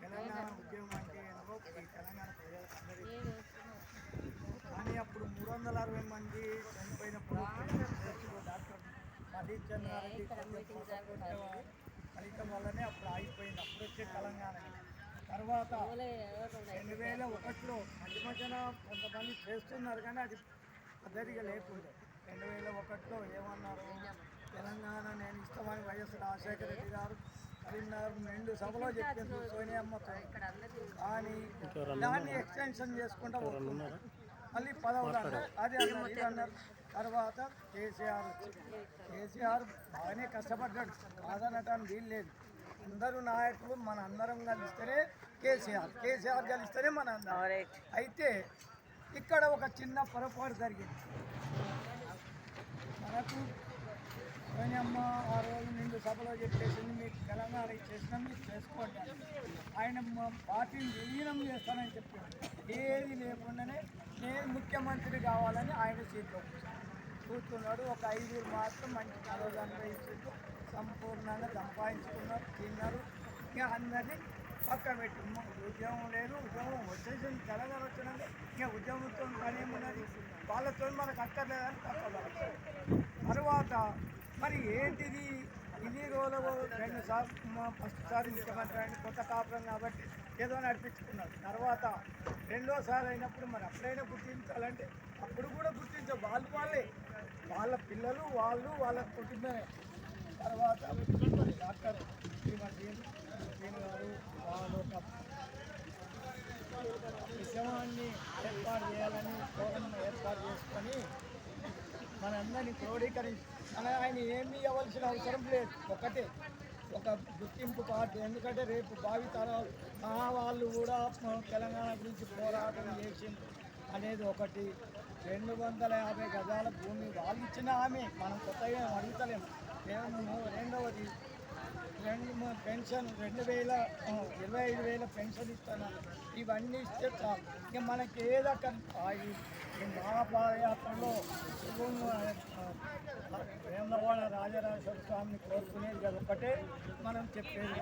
తెలంగాణ ఉద్యమం అంటే ఏంటో ఈ తెలంగాణ ప్రజలందరికీ కానీ అప్పుడు 360 మంది చనిపోయినప్పుడు డాక్టర్ మహేష్ చంద్రారెడ్డి ఫలితం వల్లనే అప్పుడు ఆగిపోయింది. అప్పుడు వచ్చే తెలంగాణ తర్వాత 2001లో మధ్య మధ్యన కొంతమంది చేస్తున్నారు కానీ అది పద్ధతిగా లేకుండే. 2001లో ఏమన్నారు, తెలంగాణ నేను ఇస్తామని వైఎస్ రాజశేఖర రెడ్డి గారు కరీంనగర్ 2 సభలో చెప్పారు సోనియమ్మతో. కానీ దాన్ని ఎక్స్టెన్షన్ చేసుకుంటూ పోతున్నారు. మళ్ళీ 10వ అది అన్నారు. తర్వాత కేసీఆర్ బాగానే కష్టపడ్డాడు, కాదనటానికి వీలు లేదు. అందరూ నాయకులు మన అందరం కలిస్తేనే కేసీఆర్ కలిస్తేనే మన అందరం. అయితే ఇక్కడ ఒక చిన్న పొరపాటు జరిగింది. మనకు సోనియమ్మ ఆ రోజు 2 సభలో చెప్పేసింది, మీకు తెలంగాణ ఇచ్చేసినా మీరు చేసుకోండి. ఆయన పార్టీని విలీనం చేస్తానని చెప్పాడు. ఏది లేకుండానే నేను ముఖ్యమంత్రి కావాలని ఆయన సీట్లో కూర్చున్నాడు. ఒక 5 మాత్రం మంచి పదవులు అనుభవించారు, సంపూర్ణంగా సంపాదించుకున్నారు, తిన్నారు. ఇక అందరినీ పక్క పెట్టి ఉద్యమం లేదు, ఉద్యమం వచ్చేసింది. తెలంగాణ వచ్చినాక ఇక ఉద్యమంతో పని ఏమున్నది, వాళ్ళతో మనకు అక్కర్లేదని పక్క. తర్వాత మరి ఏంటిది, ఇన్ని రోజులు 2 సార్లు ఫస్ట్ సారి ముఖ్యమంత్రి అయిన కొత్త కాపురం కాబట్టి ఏదో నడిపించుకున్నారు. తర్వాత 2వ సారి అయినప్పుడు మరి అప్పుడైనా గుర్తించాలంటే అప్పుడు కూడా వాళ్ళే వాళ్ళ పిల్లలు వాళ్ళ కుటుంబమే. తర్వాత డాక్టర్ శ్రీమతి గారు వాళ్ళు ఒక విషయాన్ని ఏర్పాటు చేయాలని ప్రోగ్రాం ఏర్పాటు చేసుకొని మనందరినీ క్రోడీకరించి ఆయన ఏమీ ఇవ్వాల్సిన అవసరం లేదు. ఒకటే ఒక గుర్తింపు కార్డు. ఎందుకంటే రేపు భావితరాలు వాళ్ళు కూడా తెలంగాణ గురించి పోరాటం చేసింది అనేది ఒకటి. 250 గజాల భూమి వాళ్ళు ఇచ్చిన ఆమె, మనం కొత్తగా అడుగుతలేము. రెండవది పెన్షన్ 25,000 పెన్షన్ ఇస్తున్నారు. ఇవన్నీ ఇస్తే చాలు. ఇక మనకి ఏదక్కడ మహాపాదయాత్రలో వేములవాడ రాజరాజేశ్వర స్వామిని కోరుకునేది కదా ఒకటే మనం చెప్పేది.